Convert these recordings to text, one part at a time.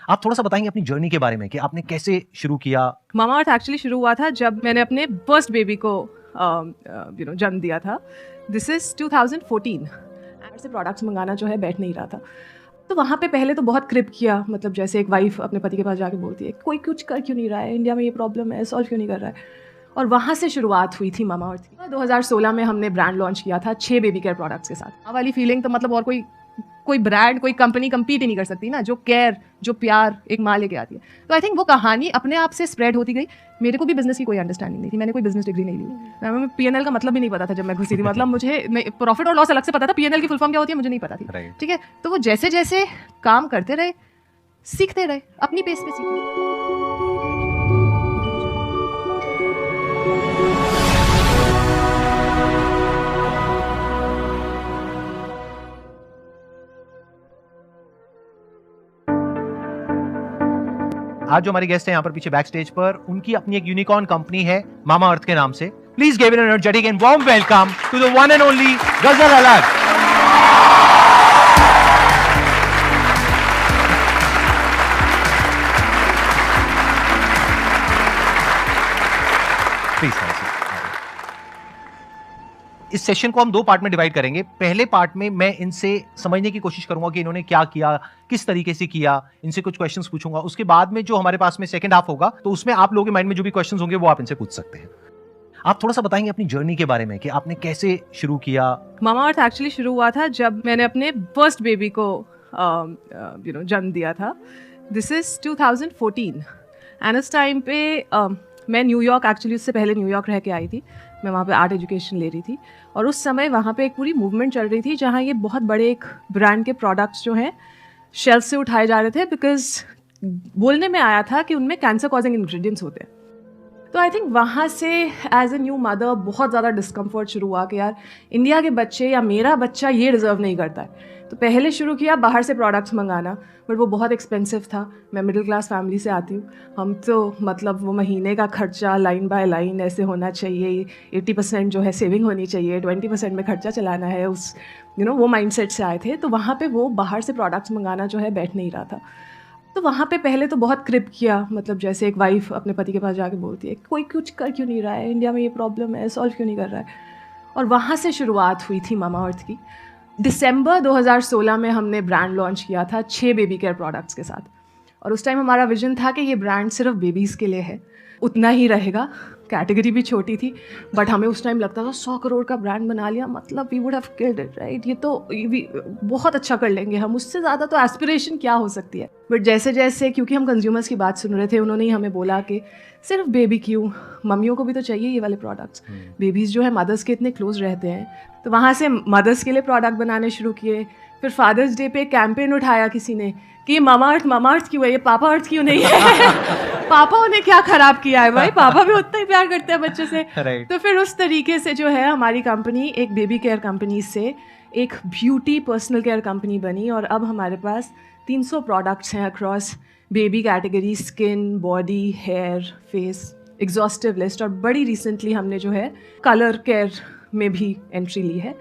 आप थोड़ा सा बताएंगे अपनी जर्नी के बारे में कि आपने कैसे शुरू किया। मामाअर्थ एक्चुअली शुरू हुआ था जब मैंने अपने फर्स्ट बेबी को जन्म दिया था। This is 2014। एड से प्रोडक्ट्स मंगाना जो है बैठ नहीं रहा था, तो वहाँ पे पहले तो बहुत क्रिप किया, मतलब जैसे एक वाइफ अपने पति के पास जाके बोलती है कोई कुछ कर क्यों नहीं रहा है, इंडिया में ये प्रॉब्लम है, सॉल्व क्यों नहीं कर रहा है। और वहाँ से शुरुआत हुई थी मामाअर्थ की। 2016 में हमने ब्रांड लॉन्च किया था 6 बेबी केयर प्रोडक्ट्स के साथ। वाली फीलिंग तो मतलब और कोई ब्रांड, कोई कंपनी कम्पीट ही नहीं कर सकती ना, जो केयर, जो प्यार एक माँ लेके आती है। तो आई थिंक वो कहानी अपने आप से स्प्रेड होती गई। मेरे को भी बिजनेस की कोई अंडरस्टैंडिंग नहीं थी, मैंने कोई बिजनेस डिग्री नहीं ली, हमें पीएनएल का मतलब भी नहीं पता था जब मैं घुसी थी। मतलब मुझे प्रॉफिट और लॉस अलग से पता था, पीएनएल की फुल फॉर्म क्या होती है मुझे नहीं पता थी। ठीक है, तो वो जैसे जैसे काम करते रहे, सीखते रहे, अपनी पेस पे सीखते। आज जो हमारे गेस्ट हैं यहाँ पर पीछे बैक स्टेज पर, उनकी अपनी एक यूनिकॉर्न कंपनी है मामाअर्थ के नाम से। Please give an energetic and warm welcome to the one and only Ghazal Alagh. इस सेशन को हम 2 पार्ट में डिवाइड करेंगे। पहले पार्ट में मैं इनसे समझने की कोशिश करूंगा कि इन्होंने क्या किया, किस तरीके से किया, इनसे कुछ क्वेश्चंस पूछूंगा। उसके बाद में जो हमारे पास में सेकंड हाफ होगा, तो उसमें आप लोगों के माइंड में जो भी क्वेश्चंस होंगे वो आप इनसे पूछ सकते हैं। आप थोड़ा सा बताएंगे अपनी जर्नी के बारे में कि आपने कैसे शुरू किया। मामाअर्थ एक्चुअली शुरू हुआ था जब मैंने अपने फर्स्ट बेबी को जन्म दिया था। दिस इज़ 2014 एंड उस टाइम पे मैं न्यूयॉर्क, एक्चुअली उससे पहले न्यूयॉर्क रह के आई थी। मैं वहाँ पे आर्ट एजुकेशन ले रही थी और उस समय वहाँ पे एक पूरी मूवमेंट चल रही थी जहाँ ये बहुत बड़े एक ब्रांड के प्रोडक्ट्स जो हैं शेल्फ से उठाए जा रहे थे, बिकॉज बोलने में आया था कि उनमें कैंसर कॉजिंग इंग्रेडिएंट्स होते हैं। तो आई थिंक वहाँ से एज ए न्यू मदर बहुत ज़्यादा डिस्कम्फर्ट शुरू हुआ कि यार इंडिया के बच्चे या मेरा बच्चा ये डिज़र्व नहीं करता है। तो पहले शुरू किया बाहर से प्रोडक्ट्स मंगाना, बट वो बहुत एक्सपेंसिव था। मैं मिडिल क्लास फैमिली से आती हूँ, हम तो मतलब वो महीने का खर्चा लाइन बाय लाइन ऐसे होना चाहिए, 80% जो है सेविंग होनी चाहिए, 20% में खर्चा चलाना है, उस वो माइंडसेट से आए थे। तो वहाँ पे वो बाहर से प्रोडक्ट्स मंगाना जो है बैठ नहीं रहा था। तो वहाँ पे पहले तो बहुत क्रिप किया, मतलब जैसे एक वाइफ अपने पति के पास जाके बोलती है कोई कुछ कर क्यों नहीं रहा है, इंडिया में ये प्रॉब्लम है, सॉल्व क्यों नहीं कर रहा है। और वहाँ से शुरुआत हुई थी मामाअर्थ की। दिसंबर 2016 में हमने ब्रांड लॉन्च किया था 6 बेबी केयर प्रोडक्ट्स के साथ। और उस टाइम हमारा विजन था कि ये ब्रांड सिर्फ बेबीज़ के लिए है, उतना ही रहेगा। कैटेगरी भी छोटी थी, बट हमें उस टाइम लगता था 100 करोड़ का ब्रांड बना लिया, मतलब we would have killed it, right. ये तो बहुत अच्छा कर लेंगे हम, उससे ज़्यादा तो एस्पिरेशन क्या हो सकती है। बट जैसे जैसे, क्योंकि हम कंज्यूमर्स की बात सुन रहे थे, उन्होंने ही हमें बोला कि सिर्फ बेबी क्यों, मम्मियों को भी तो चाहिए ये वाले प्रोडक्ट्स। बेबीज़ जो है मदर्स के इतने क्लोज रहते हैं, तो वहाँ से मदर्स के लिए प्रोडक्ट बनाने शुरू किए। फिर फादर्स डे पे कैंपेन उठाया किसी ने कि मामाअर्थ क्यों है, ये पापा अर्थ क्यों नहीं है। पापा उन्हें क्या खराब किया है भाई, पापा भी उतना ही प्यार करते हैं बच्चे से। तो फिर उस तरीके से जो है हमारी कंपनी एक बेबी केयर कंपनी से एक ब्यूटी पर्सनल केयर कंपनी बनी। और अब हमारे पास 300 प्रोडक्ट्स हैं across baby category, skin, body, hair, face, exhaustive list. और बड़ी रिसेंटली हमने जो है कलर केयर में भी एंट्री ली है।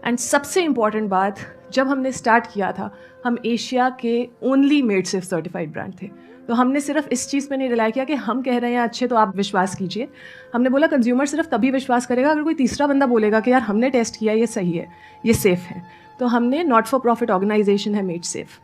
एंड सबसे इम्पॉर्टेंट बात, जब हमने स्टार्ट किया था हम एशिया के only made safe certified brand थे। तो हमने सिर्फ इस चीज़ पे नहीं रिलाई किया कि हम कह रहे हैं अच्छे तो आप विश्वास कीजिए। हमने बोला कंज्यूमर सिर्फ तभी विश्वास करेगा अगर कोई तीसरा बंदा बोलेगा कि यार हमने टेस्ट किया, ये सही है, ये सेफ़ है। तो हमने नॉट फॉर प्रॉफिट ऑर्गेनाइजेशन है मेड सेफ,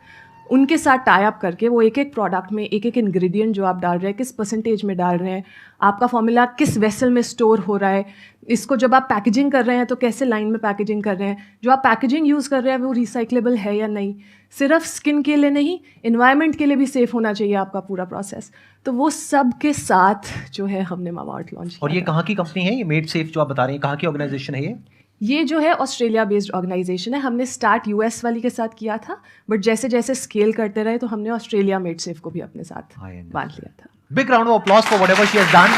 उनके साथ टाई अप करके वो एक एक प्रोडक्ट में एक एक इंग्रेडिएंट जो आप डाल रहे हैं, किस परसेंटेज में डाल रहे हैं, आपका फॉर्मूला किस वेसल में स्टोर हो रहा है, इसको जब आप पैकेजिंग कर रहे हैं तो कैसे लाइन में पैकेजिंग कर रहे हैं, जो आप पैकेजिंग यूज़ कर रहे हैं वो रिसाइक्लेबल है या नहीं, सिर्फ स्किन के लिए नहीं, एनवायरनमेंट के लिए भी सेफ होना चाहिए आपका पूरा प्रोसेस। तो वो सब के साथ जो है हमने मामाअर्थ लॉन्च किया। और ये कहाँ की कंपनी है, ये मेड सेफ जो आप बता रहे हैं, कहाँ की ऑर्गेनाइजेशन है ये जो है ऑस्ट्रेलिया बेस्ड ऑर्गेनाइजेशन है। हमने स्टार्ट यूएस वाली के साथ किया था, बट जैसे जैसे स्केल करते रहे तो हमने ऑस्ट्रेलिया मेड सेफ को भी अपने साथ बांध लिया था। Big round of applause for whatever she has done.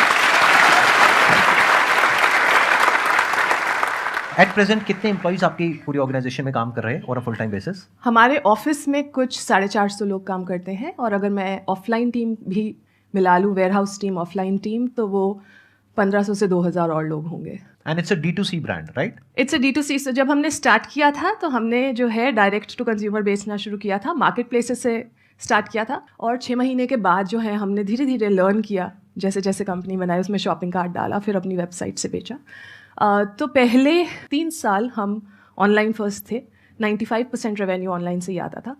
At present कितने एम्प्लॉइज आपकी पूरी ऑर्गेनाइजेशन में काम कर रहे हैं और फुल टाइम बेसिस? हमारे ऑफिस में कुछ 450 लोग काम करते हैं, और अगर मैं ऑफलाइन टीम भी मिला लूँ, warehouse team, offline team, तो वो 1500 से 2000 और लोग होंगे। And it's a D2C brand, right? It's a D2C। जब हमने स्टार्ट किया था तो हमने जो है डायरेक्ट टू कंज्यूमर बेचना शुरू किया था, मार्केट प्लेसेस से स्टार्ट किया था। और 6 महीने के बाद जो है हमने धीरे धीरे लर्न किया, जैसे जैसे कंपनी बनाई, उसमें शॉपिंग कार्ट डाला, फिर अपनी वेबसाइट से बेचा। तो पहले 3 साल हम ऑनलाइन फर्स्ट थे, 95% रेवेन्यू ऑनलाइन से ही आता था।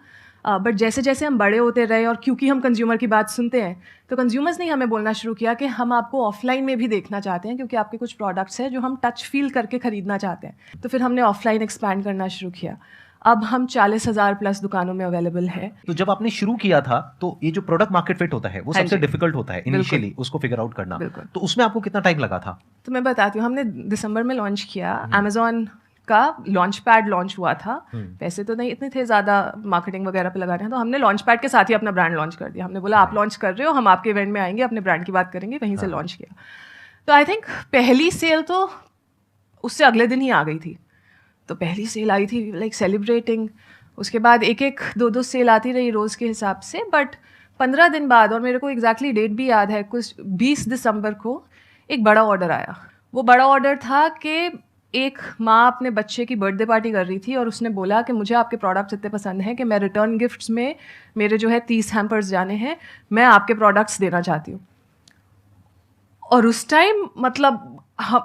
बट जैसे जैसे हम बड़े होते रहे और क्योंकि हम कंज्यूमर की बात सुनते हैं, तो कंज्यूमर्स ने हमें बोलना शुरू किया कि हम आपको ऑफलाइन में भी देखना चाहते हैं, क्योंकि आपके कुछ प्रोडक्ट्स हैं जो हम टच फील करके खरीदना चाहते हैं। तो फिर हमने ऑफलाइन एक्सपैंड करना शुरू किया। अब हम 40,000 प्लस दुकानों में अवेलेबल है। तो जब आपने शुरू किया था तो ये जो प्रोडक्ट मार्केट फिट होता है वो सबसे डिफिकल्ट होता है इनिशियली, उसको फिगर आउट करना। तो उसमें आपको कितना टाइम लगा था? तो मैं बताती हूँ, हमने दिसंबर में लॉन्च किया। अमेजॉन का लॉन्च पैड लॉन्च हुआ था। पैसे तो नहीं इतने थे ज़्यादा मार्केटिंग वगैरह पे लगाने, तो हमने लॉन्च पैड के साथ ही अपना ब्रांड लॉन्च कर दिया। हमने बोला आप लॉन्च कर रहे हो, हम आपके इवेंट में आएंगे, अपने ब्रांड की बात करेंगे, वहीं से लॉन्च किया। तो आई थिंक पहली सेल तो उससे अगले दिन ही आ गई थी। तो पहली सेल आई थी लाइक सेलिब्रेटिंग। उसके बाद एक एक दो दो सेल आती रही रोज़ के हिसाब से। बट 15 दिन बाद, और मेरे को एग्जैक्टली डेट भी याद है, कुछ 20 दिसंबर को एक बड़ा ऑर्डर आया। वो बड़ा ऑर्डर था कि एक माँ अपने बच्चे की बर्थडे पार्टी कर रही थी और उसने बोला कि मुझे आपके प्रोडक्ट्स इतने पसंद हैं कि मैं रिटर्न गिफ्ट्स में मेरे जो है 30 हैम्पर्स जाने हैं, मैं आपके प्रोडक्ट्स देना चाहती हूँ। और उस टाइम मतलब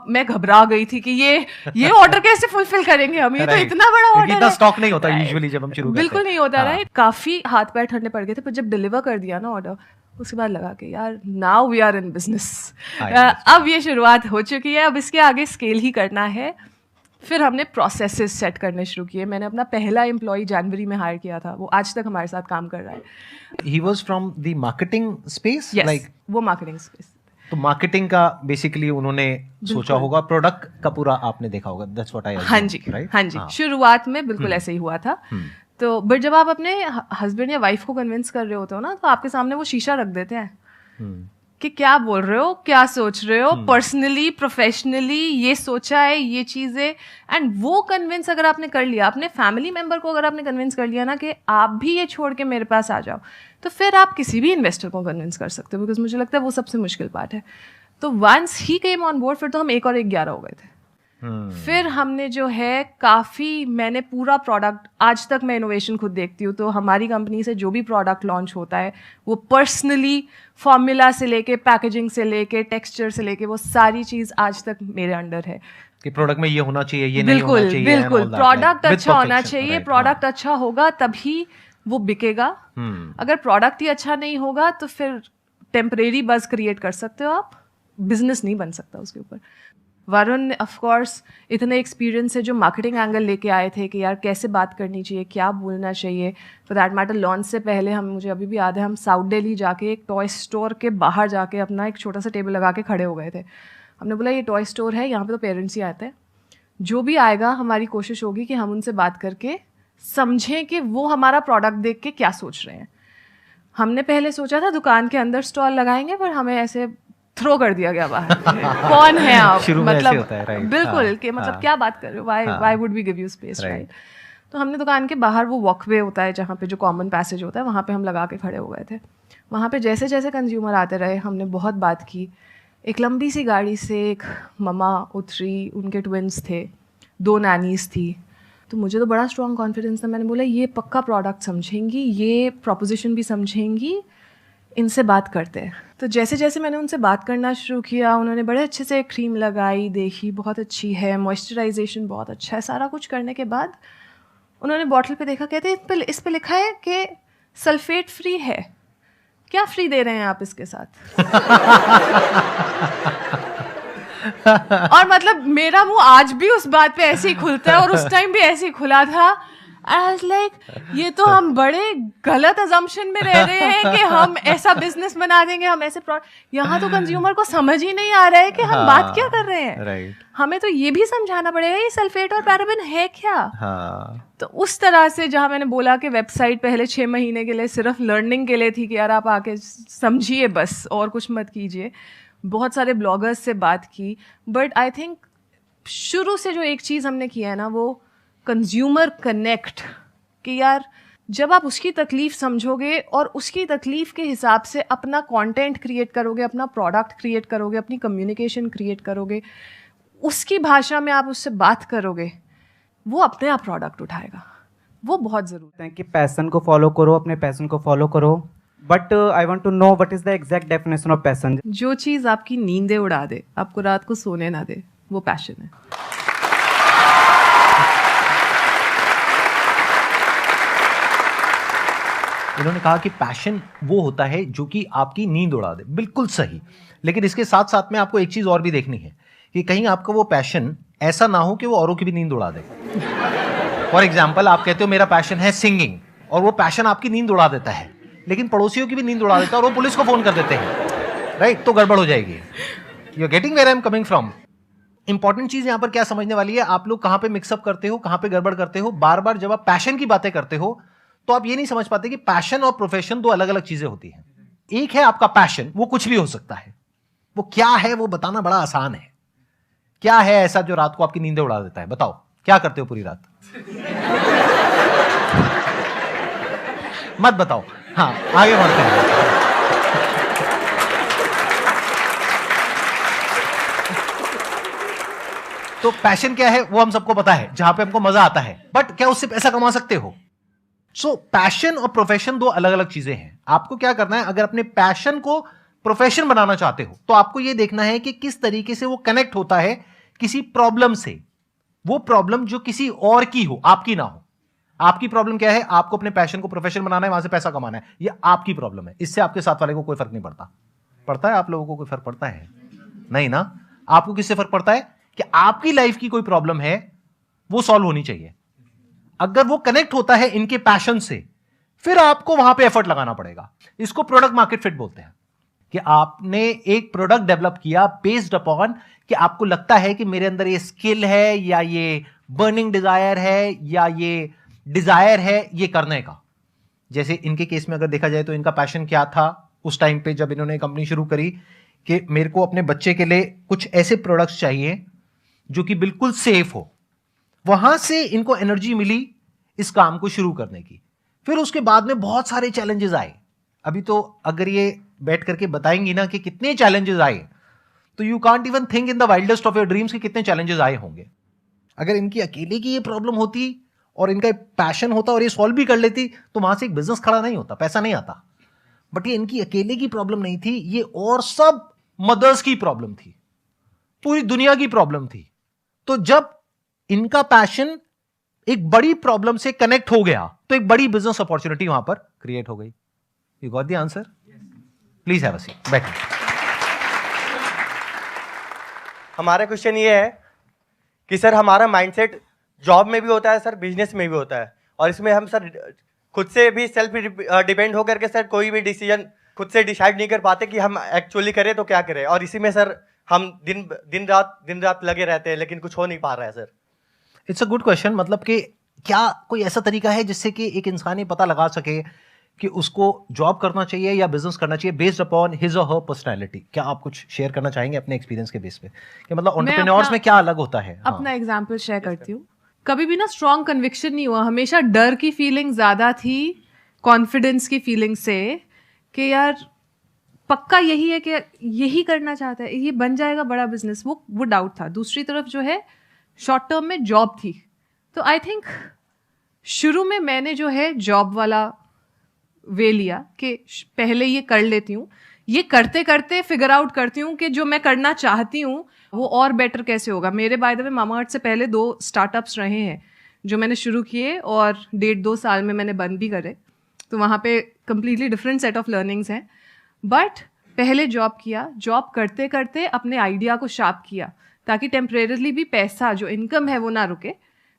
मैं घबरा गई थी कि ये ऑर्डर कैसे फुलफिल करेंगे हम, ये तो इतना बड़ा ऑर्डर है। इतना स्टॉक नहीं होता यूजुअली जब हम शुरू करते हैं। बिल्कुल नहीं होता राइट। काफी हाथ पैर ठंडे पड़ गए थे, पर जब डिलीवर कर दिया ना ऑर्डर, उसके बाद लगा कि यार now we are in business. अब ये शुरुआत हो चुकी है, अब इसके आगे स्केल ही करना है। फिर हमने प्रोसेसेस सेट करने शुरू किए। मैंने अपना पहला एम्प्लॉय जनवरी में हायर किया था, वो आज तक हमारे साथ काम कर रहा है। He was from the marketing space, like वो मार्केटिंग स्पेस। तो मार्केटिंग का बेसिकली उन्होंने सोचा होगा, प्रोडक्ट का पूरा आपने देखा होगा। That's what I assume. हाँ जी, राइट? हाँ जी। शुरुआत में बिल्कुल ऐसे ही हुआ था। तो बट जब आप अपने हस्बैंड या वाइफ को कन्विंस कर रहे होते हो ना, तो आपके सामने वो शीशा रख देते हैं कि क्या बोल रहे हो, क्या सोच रहे हो, पर्सनली प्रोफेशनली ये सोचा है, ये चीज़ है। एंड वो कन्विंस अगर आपने कर लिया, अपने फैमिली मेंबर को अगर आपने कन्विंस कर लिया ना कि आप भी ये छोड़ के मेरे पास आ जाओ, तो फिर आप किसी भी इन्वेस्टर को कन्विंस कर सकते हो। बिकॉज मुझे लगता है वो सबसे मुश्किल पार्ट है। तो once he came on board, फिर तो हम 1 और 1 11 हो गए थे। फिर हमने जो है काफ़ी, मैंने पूरा प्रोडक्ट, आज तक मैं इनोवेशन खुद देखती हूँ, तो हमारी कंपनी से जो भी प्रोडक्ट लॉन्च होता है वो पर्सनली फॉर्मूला से लेके पैकेजिंग से लेके टेक्सचर से लेके वो सारी चीज़ आज तक मेरे अंडर है कि प्रोडक्ट में ये होना चाहिए, ये नहीं होना चाहिए। बिल्कुल प्रोडक्ट अच्छा होना चाहिए। प्रोडक्ट अच्छा होगा तभी वो बिकेगा। अगर प्रोडक्ट ही अच्छा नहीं होगा तो फिर टेम्परेरी बज क्रिएट कर सकते हो आप, बिजनेस नहीं बन सकता उसके ऊपर। वरुण ऑफ कोर्स इतने एक्सपीरियंस है जो मार्केटिंग एंगल लेके आए थे कि यार कैसे बात करनी चाहिए, क्या बोलना चाहिए। फॉर दैट मैटर लॉन्च से पहले मुझे अभी भी याद है, हम साउथ दिल्ली जाके एक टॉय स्टोर के बाहर जाके अपना एक छोटा सा टेबल लगा के खड़े हो गए थे। हमने बोला ये टॉय स्टोर है, यहाँ पे तो पेरेंट्स ही आते हैं, जो भी आएगा हमारी कोशिश होगी कि हम उनसे बात करके समझें कि वो हमारा प्रोडक्ट देख के क्या सोच रहे हैं। हमने पहले सोचा था दुकान के अंदर स्टॉल लगाएंगे, पर हमें ऐसे थ्रो कर दिया गया बाहर। कौन है आप, मतलब बिल्कुल कि मतलब क्या बात कर रहे हो, why would we give you space, right. तो हमने दुकान के बाहर वो वॉकवे होता है जहाँ पे जो कॉमन पैसेज होता है, वहाँ पे हम लगा के खड़े हो गए थे। वहाँ पे जैसे जैसे कंज्यूमर आते रहे हमने बहुत बात की। एक लंबी सी गाड़ी से एक ममा उतरी, उनके ट्विंस थे, 2 नैनीज थी। तो मुझे तो बड़ा स्ट्रॉन्ग कॉन्फिडेंस था। मैंने बोला ये पक्का प्रोडक्ट समझेंगी, ये प्रोपोजिशन भी समझेंगी, इनसे बात करते हैं। तो जैसे जैसे मैंने उनसे बात करना शुरू किया, उन्होंने बड़े अच्छे से क्रीम लगाई, देखी बहुत अच्छी है, मॉइस्चराइजेशन बहुत अच्छा है। सारा कुछ करने के बाद उन्होंने बॉटल पे देखा, कहते इस पे लिखा है कि सल्फेट फ्री है, क्या फ्री दे रहे हैं आप इसके साथ? और मतलब मेरा मुंह आज भी उस बात पे ऐसे ही खुलता है और उस टाइम भी ऐसे ही खुला था। I was like, ये तो हम बड़े गलत अजम्पशन में रह रहे हैं कि हम ऐसा बिजनेस बना देंगे, हम ऐसे यहाँ तो कंज्यूमर को समझ ही नहीं आ रहा है कि हम बात क्या कर रहे हैं। right. हमें तो ये भी समझाना पड़ेगा ये सल्फेट और पैराबेन है क्या। तो उस तरह से जहाँ मैंने बोला कि वेबसाइट पहले 6 महीने के लिए सिर्फ लर्निंग के लिए थी कि यार आप आके समझिए बस और कुछ मत कीजिए। बहुत सारे ब्लॉगर्स से बात की, बट आई थिंक शुरू से जो एक चीज़ हमने किया है ना, वो कंज्यूमर कनेक्ट, कि यार जब आप उसकी तकलीफ़ समझोगे और उसकी तकलीफ़ के हिसाब से अपना कंटेंट क्रिएट करोगे, अपना प्रोडक्ट क्रिएट करोगे, अपनी कम्युनिकेशन क्रिएट करोगे, उसकी भाषा में आप उससे बात करोगे, वो अपने आप प्रोडक्ट उठाएगा। वो बहुत ज़रूरी है। कि पैशन को फॉलो करो, अपने पैशन को फॉलो करो, but I want to know what is the exact definition of passion. जो चीज़ आपकी नींदें उड़ा दे, आपको रात को सोने ना दे, वो पैशन है। इन्होंने कहा कि पैशन वो होता है जो कि आपकी नींद उड़ा दे। बिल्कुल सही। लेकिन इसके साथ साथ में आपको एक चीज और भी देखनी है कि कहीं आपका वो पैशन ऐसा ना हो कि वो औरों की भी नींद उड़ा दे। फॉर एग्जाम्पल, आप कहते हो मेरा पैशन है सिंगिंग, और वो पैशन आपकी नींद उड़ा देता है, लेकिन पड़ोसियों की भी नींद उड़ा देता है और वो पुलिस को फोन कर देते हैं, राइट? तो गड़बड़ हो जाएगी। You are getting where I am coming from. Important चीज यहां पर क्या समझने वाली है, आप लोग कहां पे मिक्सअप करते हो, कहां पे गड़बड़ करते हो। बार बार जब आप पैशन की बातें करते हो तो आप ये नहीं समझ पाते कि पैशन और प्रोफेशन दो अलग अलग चीजें होती हैं। एक है आपका पैशन, वो कुछ भी हो सकता है। वो क्या है वो बताना बड़ा आसान है। क्या है ऐसा जो रात को आपकी नींदें उड़ा देता है? बताओ, क्या करते हो पूरी रात? मत बताओ। हाँ, आगे बढ़ते हैं। तो पैशन क्या है वो हम सबको पता है, जहां पे हमको मजा आता है। बट क्या उससे पैसा कमा सकते हो? सो पैशन और प्रोफेशन दो अलग अलग चीजें हैं। आपको क्या करना है, अगर अपने पैशन को प्रोफेशन बनाना चाहते हो तो आपको यह देखना है कि किस तरीके से वो कनेक्ट होता है किसी प्रॉब्लम से। वो प्रॉब्लम जो किसी और की हो, आपकी ना हो। आपकी प्रॉब्लम क्या है? आपको अपने पैशन को प्रोफेशन बनाना है, वहां से पैसा कमाना है। ये आपकी प्रॉब्लम है। इससे आपके साथ वाले को कोई फर्क नहीं पड़ता। पड़ता है आप लोगों को कोई फर्क पड़ता है? नहीं ना। आपको किससे फर्क पड़ता है कि आपकी लाइफ की कोई प्रॉब्लम है, वो सॉल्व होनी चाहिए। अगर वो कनेक्ट होता है इनके पैशन से, फिर आपको वहां पे एफर्ट लगाना पड़ेगा। इसको प्रोडक्ट मार्केट फिट बोलते हैं कि आपने एक प्रोडक्ट डेवलप किया बेस्ड अपॉन कि आपको लगता है कि मेरे अंदर ये स्किल है, या ये बर्निंग डिजायर है, या ये डिजायर है ये करने का। जैसे इनके केस में अगर देखा जाए तो इनका पैशन क्या था उस टाइम पे जब इन्होंने कंपनी शुरू करी, कि मेरे को अपने बच्चे के लिए कुछ ऐसे प्रोडक्ट्स चाहिए जो कि बिल्कुल सेफ हो। वहां से इनको एनर्जी मिली इस काम को शुरू करने की। फिर उसके बाद में बहुत सारे चैलेंजेस आए। अभी तो अगर ये बैठ करके बताएंगी ना कि कितने चैलेंजेस आए, तो you can't even think in the wildest of your dreams कि कितने चैलेंजेस आए होंगे। अगर इनकी अकेले की ये प्रॉब्लम होती और इनका पैशन होता और ये सॉल्व भी कर लेती, तो वहां से एक बिजनेस खड़ा नहीं होता, पैसा नहीं आता। बट ये इनकी अकेले की प्रॉब्लम नहीं थी, ये और सब मदर्स की प्रॉब्लम थी, पूरी दुनिया की प्रॉब्लम थी। तो जब इनका पैशन एक बड़ी प्रॉब्लम से कनेक्ट हो गया तो एक बड़ी बिजनेस अपॉर्चुनिटी वहां पर क्रिएट हो गई। You got the answer? Please have a seat, बैठिए। हमारा क्वेश्चन ये है कि सर हमारा माइंडसेट जॉब में भी होता है सर, बिजनेस में भी होता है, और इसमें हम सर खुद से भी सेल्फ डिपेंड होकर के सर कोई भी डिसीजन खुद से डिसाइड नहीं कर पाते कि हम एक्चुअली करें तो क्या करें। और इसी में सर हम दिन रात लगे रहते हैं, लेकिन कुछ हो नहीं पा रहा है sir. It's a good question. मतलब कि क्या कोई ऐसा तरीका है जिससे कि एक इंसान ये पता लगा सके कि उसको जॉब करना चाहिए या बिजनेस करना चाहिए बेस्ड अपॉन हिज और हर पर्सनैलिटी? क्या आप कुछ शेयर करना चाहेंगे अपने एक्सपीरियंस के बेस पे कि मतलब एंटरप्रेन्योर्स में क्या अलग होता है? अपना एग्जांपल शेयर करती हूँ। कभी भी ना स्ट्रॉन्ग कन्विक्शन नहीं हुआ, हमेशा डर की फीलिंग ज्यादा थी कॉन्फिडेंस की फीलिंग से, कि यार पक्का यही है कि यही करना चाहता है, ये बन जाएगा बड़ा बिजनेस, वो डाउट था। दूसरी तरफ जो है शॉर्ट टर्म में जॉब थी। तो आई थिंक शुरू में मैंने जो है जॉब वाला वे लिया कि पहले ये कर लेती हूँ, ये करते करते फिगर आउट करती हूँ कि जो मैं करना चाहती हूँ वो और बेटर कैसे होगा। मेरे बाय द वे मामाअर्थ से पहले 2 स्टार्टअप्स रहे हैं जो मैंने शुरू किए और 1.5-2 साल में मैंने बंद भी करे। तो वहाँ पे completely different set of learnings हैं। बट पहले जॉब किया, जॉब करते करते अपने आइडिया को शार्प किया ताकि टेम्परेरली भी पैसा जो इनकम है वो ना रुके,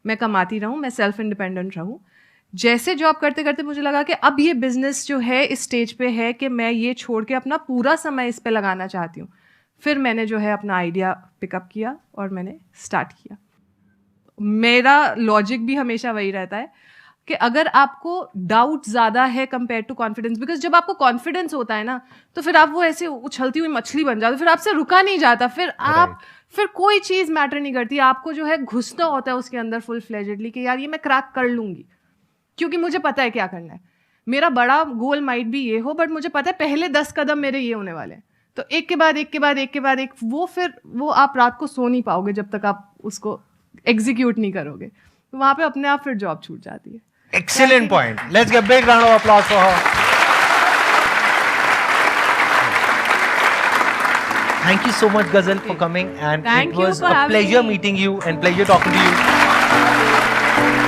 मैं कमाती रहूँ, मैं सेल्फ इंडिपेंडेंट रहूँ। जैसे जॉब करते करते मुझे लगा कि अब ये बिजनेस जो है इस स्टेज पे है कि मैं ये छोड़ के अपना पूरा समय इस पे लगाना चाहती हूँ। फिर मैंने जो है अपना आइडिया पिकअप किया और मैंने स्टार्ट किया। मेरा लॉजिक भी हमेशा वही रहता है कि अगर आपको डाउट ज़्यादा है कंपेयर टू कॉन्फिडेंस, बिकॉज जब आपको कॉन्फिडेंस होता है ना तो फिर आप वो ऐसे उछलती हुई मछली बन जाते, फिर आपसे रुका नहीं जाता, फिर कोई चीज़ मैटर नहीं करती। आपको जो है घुसना होता है उसके अंदर फुल फ्लेजेडली कि यार ये मैं क्रैक कर लूँगी, क्योंकि मुझे पता है क्या करना है। मेरा बड़ा गोल माइट भी ये हो, बट मुझे पता है पहले 10 कदम मेरे ये होने वाले हैं। तो एक के बाद एक के बाद एक के बाद एक, वो आप रात को सो नहीं पाओगे जब तक आप उसको एग्जीक्यूट नहीं करोगे। तो वहाँ पे अपने आप फिर जॉब छूट जाती है। Excellent point. Let's give a big round of applause for her. Thank you so much, Ghazal, for coming, and Thank it you was for a having pleasure me. meeting you and pleasure talking to you.